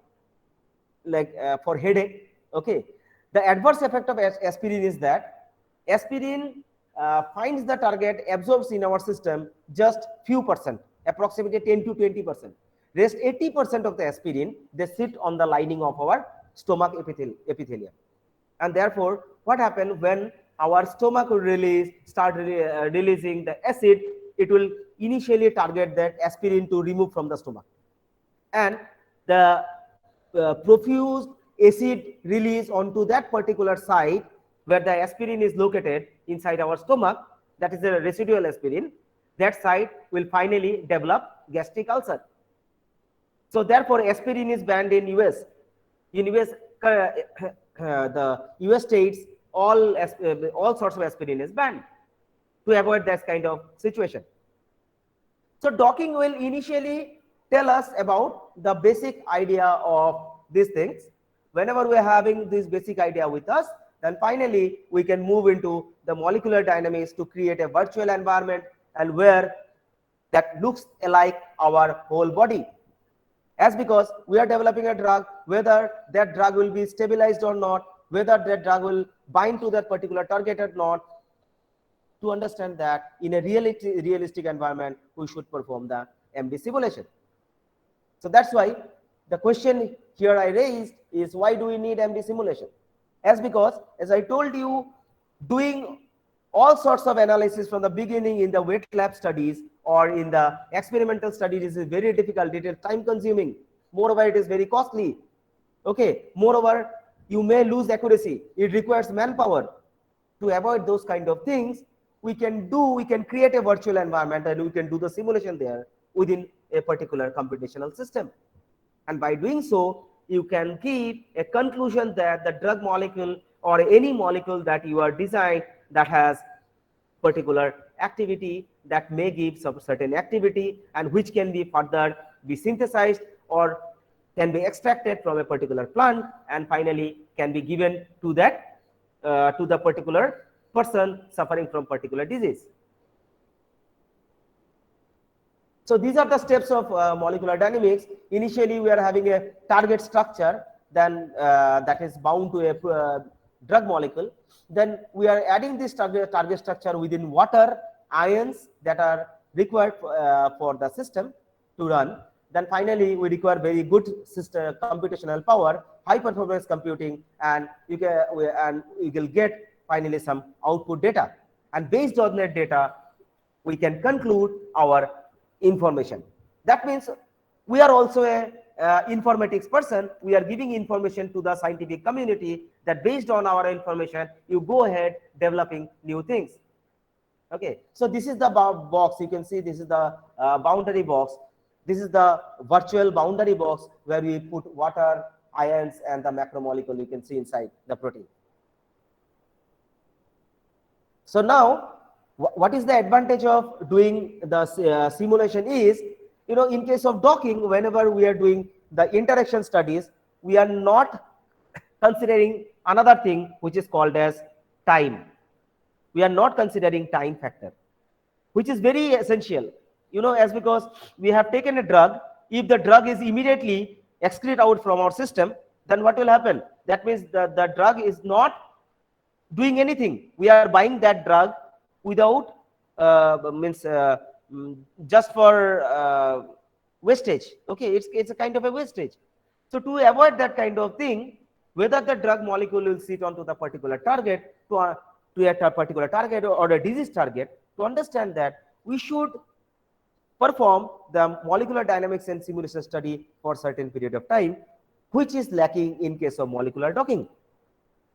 like for headache. Okay, the adverse effect of aspirin is that aspirin finds the target, absorbs in our system just few percent, approximately 10 to 20%. Rest 80% of the aspirin, they sit on the lining of our stomach epithelium. And therefore, what happens when our stomach will start releasing the acid, it will initially target that aspirin to remove from the stomach. And the profuse acid release onto that particular site where the aspirin is located inside our stomach, that is the residual aspirin, that site will finally develop gastric ulcer. So therefore, aspirin is banned in US. In US, the US states all sorts of aspirin is banned to avoid that kind of situation. So docking will initially tell us about the basic idea of these things. Whenever we are having this basic idea with us, then finally we can move into the molecular dynamics to create a virtual environment and where that looks like our whole body. As because we are developing a drug, whether that drug will be stabilized or not, whether that drug will bind to that particular target or not, to understand that in a realistic environment, we should perform the MD simulation. So that's why the question here I raised is, why do we need MD simulation? As because, as I told you, doing all sorts of analysis from the beginning in the wet lab studies or in the experimental studies is very difficult. It is time consuming. Moreover, it is very costly. Okay. Moreover, you may lose accuracy. It requires manpower. To avoid those kind of things, we can create a virtual environment and we can do the simulation there within a particular computational system. And by doing so, you can give a conclusion that the drug molecule or any molecule that you are designed that has particular activity that may give some certain activity and which can be further be synthesized or can be extracted from a particular plant and finally can be given to that to the particular person suffering from particular disease. So these are the steps of molecular dynamics. Initially, we are having a target structure, then that is bound to a drug molecule. Then we are adding this target structure within water ions that are required for the system to run. Then finally, we require very good system computational power, high performance computing, and you will get finally some output data. And based on that data, we can conclude our information. That means we are also a informatics person. We are giving information to the scientific community that based on our information, you go ahead developing new things. Okay, so this is the box. You can see this is the boundary box. This is the virtual boundary box where we put water, ions, and the macromolecule you can see inside the protein. So now, what is the advantage of doing the simulation is, in case of docking, whenever we are doing the interaction studies, we are not considering another thing which is called as time. We are not considering time factor, which is very essential, as because we have taken a drug. If the drug is immediately excreted out from our system, then what will happen? That means the drug is not doing anything. We are buying that drug without just for wastage. Okay, it's a kind of a wastage. So to avoid that kind of thing, whether the drug molecule will sit onto the particular target to a particular target or a disease target, to understand that we should perform the molecular dynamics and simulation study for certain period of time, which is lacking in case of molecular docking.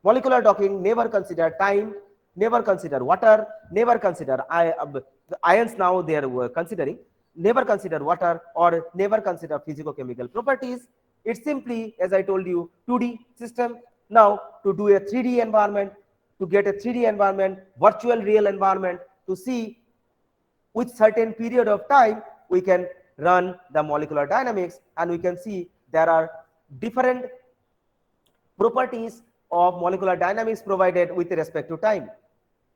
Molecular docking never consider time, never consider water, never consider the ions. Now they are considering, never consider water or never consider physicochemical properties. It's simply, as I told you, 2D system. Now to do a 3D environment, to get a 3D environment, virtual real environment, to see with certain period of time, we can run the molecular dynamics and we can see there are different properties of molecular dynamics provided with respect to time.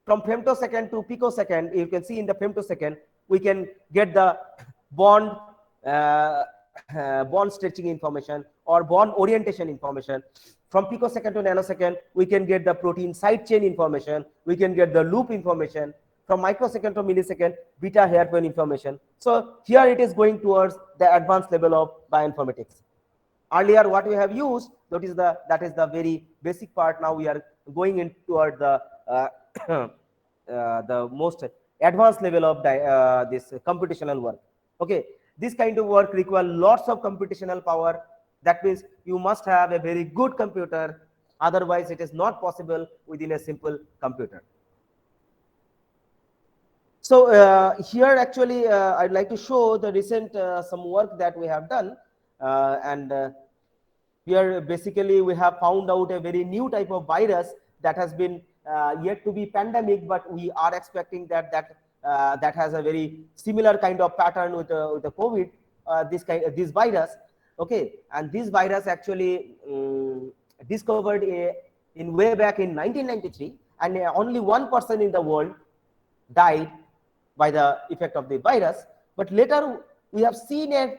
From femtosecond to picosecond, you can see in the femtosecond, we can get the bond stretching information or bond orientation information. From picosecond to nanosecond, we can get the protein side chain information, we can get the loop information. From microsecond to millisecond, beta hairpin information. So here it is going towards the advanced level of bioinformatics. Earlier what we have used, that is the very basic part. Now we are going in toward the the most advanced level of this computational work. Okay, this kind of work requires lots of computational power. That means you must have a very good computer, otherwise it is not possible within a simple computer. So here actually I'd like to show the recent some work that we have done, and here basically we have found out a very new type of virus that has been yet to be pandemic, but we are expecting that that has a very similar kind of pattern with the COVID, this virus. Okay, and this virus actually discovered in way back in 1993, and only one person in the world died by the effect of the virus. But later we have seen a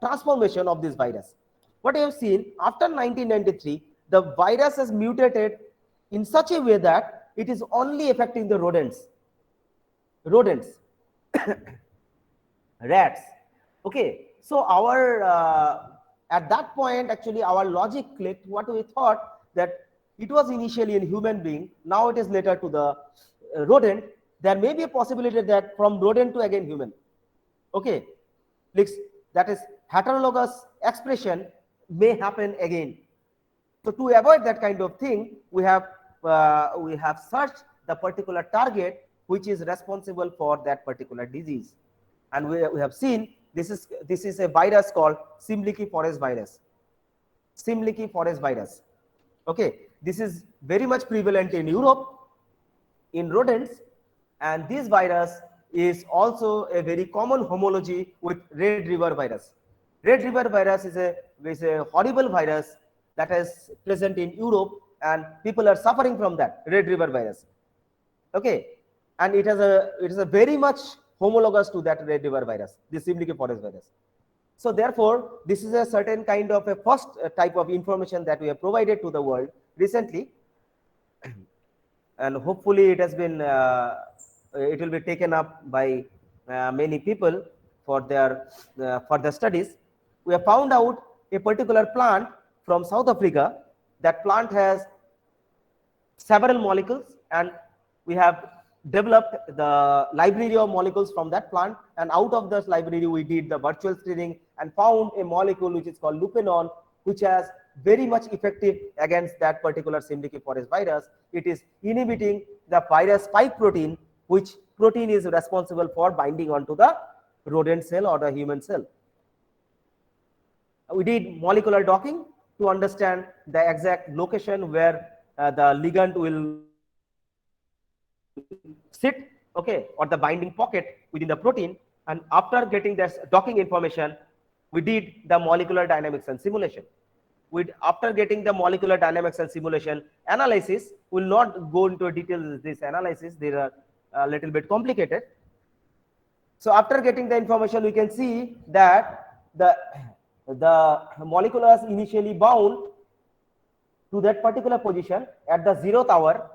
transformation of this virus. What I have seen after 1993, the virus has mutated in such a way that it is only affecting the rodents, rats. Okay, so our at that point actually our logic clicked. What we thought that it was initially in human being, now it is later to the rodent. There may be a possibility that from rodent to again human. Okay, that is heterologous expression may happen again. So to avoid that kind of thing, we have searched the particular target which is responsible for that particular disease, and we have seen this is a virus called Simlicky forest virus. Simlicky forest virus. Okay, this is very much prevalent in Europe, in rodents, and this virus is also a very common homology with Red River virus. Red River virus is a horrible virus that is present in Europe, and people are suffering from that Red River virus. Okay, and it is a very much homologous to that Red River virus, the Simlicky forest virus. So therefore, this is a certain kind of a first type of information that we have provided to the world recently, and hopefully it has been it will be taken up by many people for their further studies. We have found out a particular plant from South Africa. That plant has several molecules, and we have developed the library of molecules from that plant, and out of this library we did the virtual screening and found a molecule which is called lupenon, which has very much effective against that particular Simlicky forest virus. It is inhibiting the virus spike protein, which protein is responsible for binding onto the rodent cell or the human cell. We did molecular docking to understand the exact location where the ligand will sit, okay, or the binding pocket within the protein. And after getting this docking information, we did the molecular dynamics and simulation. After getting the molecular dynamics and simulation analysis, will not go into details this analysis, they are a little bit complicated. So after getting the information, we can see that the molecule is initially bound to that particular position at the 0th hour.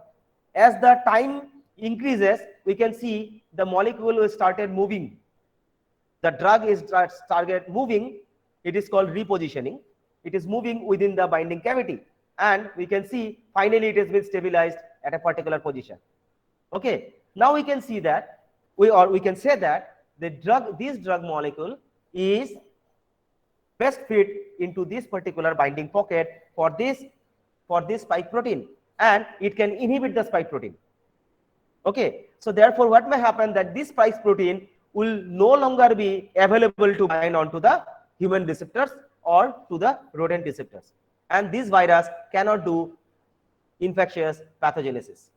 As the time increases, we can see the molecule will started moving. The drug is started moving. It is called repositioning. It is moving within the binding cavity, and we can see finally it has been stabilized at a particular position. Okay, now we can see that we can say that this drug molecule is best fit into this particular binding pocket for this spike protein, and it can inhibit the spike protein. Okay, so therefore what may happen that this spike protein will no longer be available to bind onto the human receptors or to the rodent receptors, and this virus cannot do infectious pathogenesis.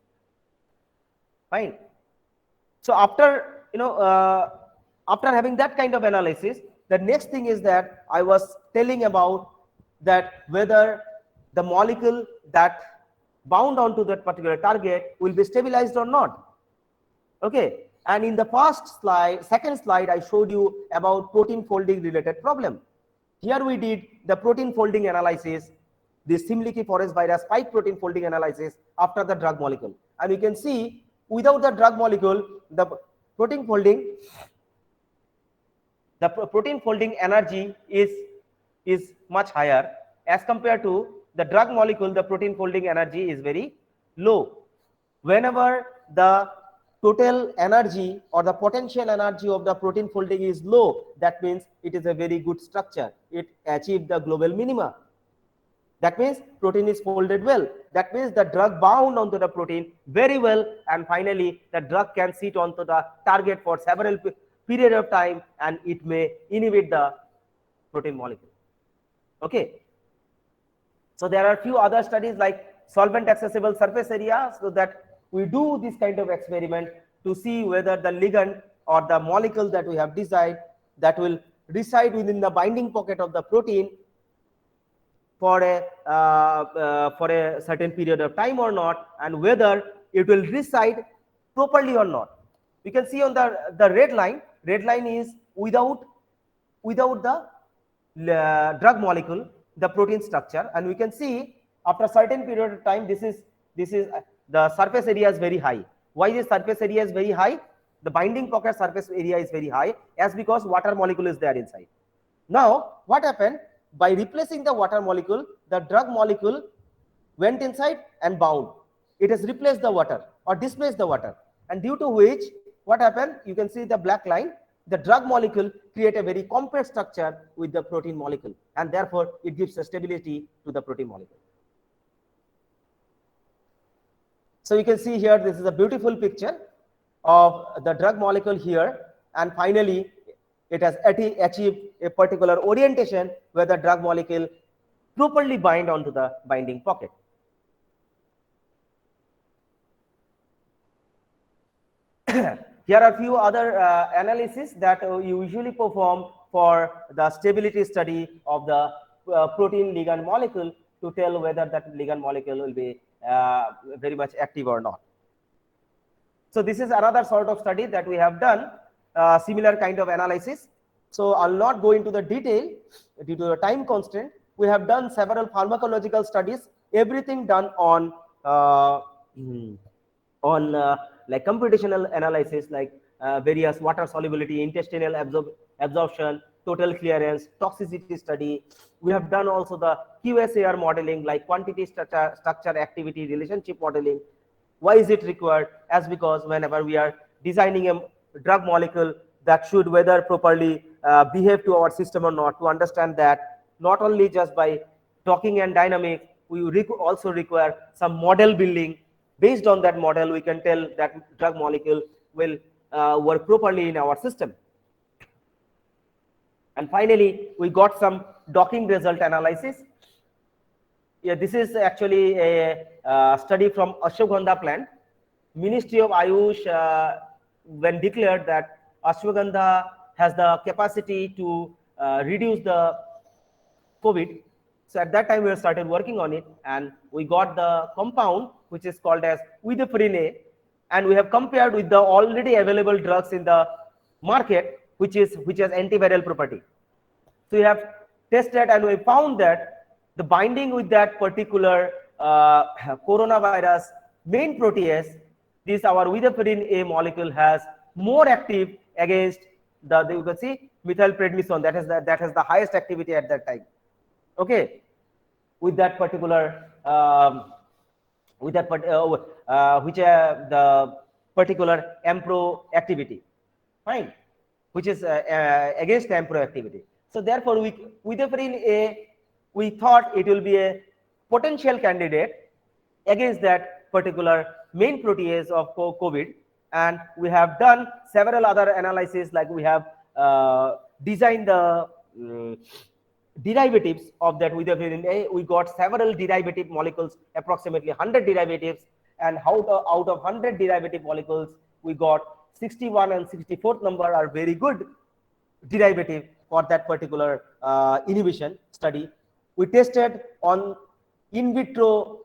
Fine. So after after having that kind of analysis, the next thing is that I was telling about that whether the molecule that bound onto that particular target will be stabilized or not. Okay, and in the second slide, I showed you about protein folding related problem. Here we did the protein folding analysis this Simlicky forest virus spike protein folding analysis after the drug molecule. And you can see without the drug molecule, the protein folding energy is much higher as compared to the drug molecule. The protein folding energy is very low. Whenever the total energy or the potential energy of the protein folding is low, that means it is a very good structure. It achieved the global minima. That means protein is folded well. That means the drug bound onto the protein very well, and finally the drug can sit onto the target for several period of time, and it may inhibit the protein molecule. Okay. So there are few other studies like solvent accessible surface area, so that we do this kind of experiment to see whether the ligand or the molecule that we have designed that will reside within the binding pocket of the protein for a certain period of time or not, and whether it will reside properly or not. You can see on the red line is without the drug molecule, the protein structure, and we can see after a certain period of time, this is the surface area is very high. Why this surface area is very high? The binding pocket surface area is very high, as because water molecule is there inside. Now what happened? By replacing the water molecule, the drug molecule went inside and bound. It has replaced the water or displaced the water, and due to which what happened? You can see the black line. The drug molecule create a very compact structure with the protein molecule, and therefore it gives a stability to the protein molecule. So you can see here, this is a beautiful picture of the drug molecule here, and finally it has achieved a particular orientation where the drug molecule properly bind onto the binding pocket. Here are a few other analyses that you usually perform for the stability study of the protein ligand molecule to tell whether that ligand molecule will be very much active or not. So this is another sort of study that we have done, similar kind of analysis. So I'll not go into the detail due to the time constraint. We have done several pharmacological studies, everything done on like computational analysis, like various water solubility, intestinal absorption, total clearance, toxicity study. We have done also the QSAR modeling, like quantity, structure, activity, relationship modeling. Why is it required? As because whenever we are designing a drug molecule that should whether properly behave to our system or not, to understand that not only just by talking and dynamics, we also require some model building. Based on that model, we can tell that drug molecule will work properly in our system. And finally, we got some docking result analysis. Yeah, this is actually a study from Ashwagandha plant. Ministry of Ayush, when declared that Ashwagandha has the capacity to reduce the COVID. So at that time, we started working on it, and we got the compound which is called as Witheferin A, and we have compared with the already available drugs in the market, which has antiviral property. So we have tested, and we found that the binding with that particular coronavirus main protease, this our Witheferin A molecule has more active against the you can see methylprednisone, that has the highest activity at that time. Okay, with that particular the particular AMPRO activity, fine, which is against AMPRO activity. So therefore, Witheferin A, we thought it will be a potential candidate against that particular main protease of COVID, and we have done several other analyses, like we have designed the derivatives of that Witheferin A. We got several derivative molecules, approximately 100 derivatives, and out of 100 derivative molecules, we got 61 and 64th number are very good derivative for that particular inhibition study. We tested on in vitro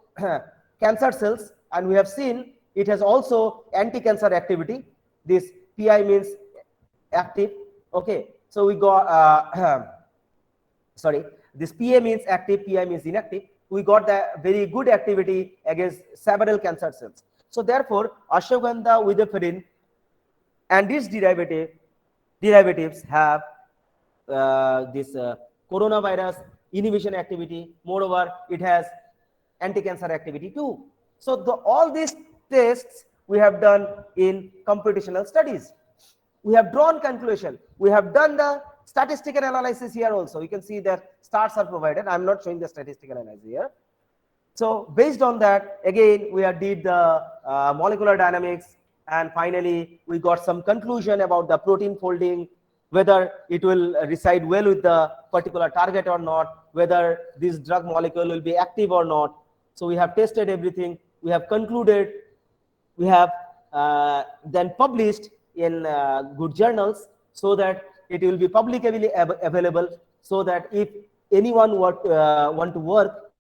cancer cells, and we have seen it has also anti-cancer activity. This PI means active. Okay, so we got sorry, this PA means active, PI means inactive. we got the very good activity against several cancer cells. So therefore, ashwagandha, widafirin, and its derivatives have this coronavirus inhibition activity. Moreover, it has anti-cancer activity too. So all these tests we have done in computational studies. We have drawn conclusion. We have done the statistical analysis here also. You can see that stars are provided. I'm not showing the statistical analysis here. So based on that, again, we have did the molecular dynamics, and finally we got some conclusion about the protein folding, whether it will reside well with the particular target or not, whether this drug molecule will be active or not. So we have tested everything. We have concluded. We have then published in good journals so that it will be publicly available, so that if anyone want to work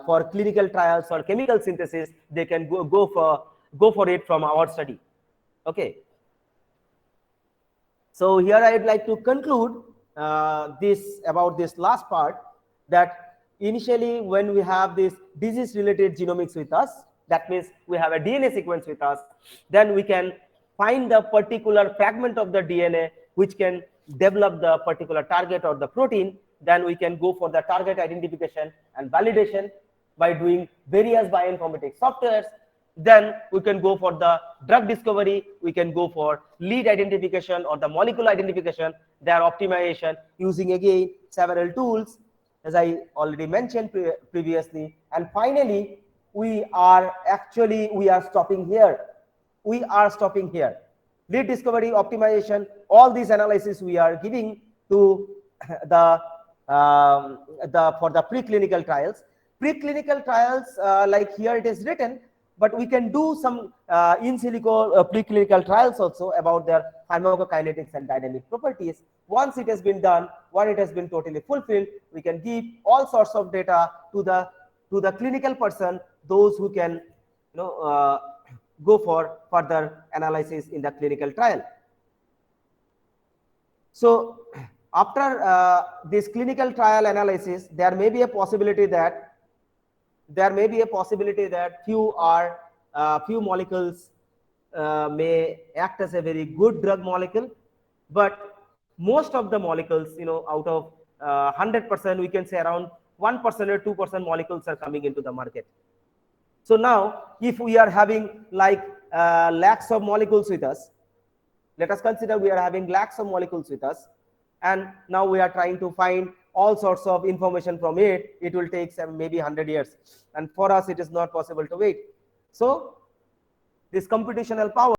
for clinical trials or chemical synthesis, they can go for it from our study. Okay. So here I would like to conclude this about this last part, that initially when we have this disease related genomics with us, that means we have a DNA sequence with us, then we can find the particular fragment of the DNA which can develop the particular target or the protein. Then we can go for the target identification and validation by doing various bioinformatics softwares. Then we can go for the drug discovery, we can go for lead identification or the molecule identification, their optimization using again several tools, as I already mentioned previously. And finally, we are stopping here. We are stopping here. Lead discovery, optimization, all these analysis we are giving to the for the preclinical trials. Preclinical trials, like here it is written, but we can do some in silico preclinical trials also about their pharmacokinetics and dynamic properties. Once it has been done, when it has been totally fulfilled, we can give all sorts of data to the clinical person, those who can go for further analysis in the clinical trial. So after this clinical trial analysis, there may be a possibility that few molecules may act as a very good drug molecule, but most of the molecules, out of 100%, we can say around 1% or 2% molecules are coming into the market. So now, if we are having like lakhs of molecules with us, let us consider we are having lakhs of molecules with us, and now we are trying to find all sorts of information from it. It will take maybe 100 years, and for us it is not possible to wait. So this computational power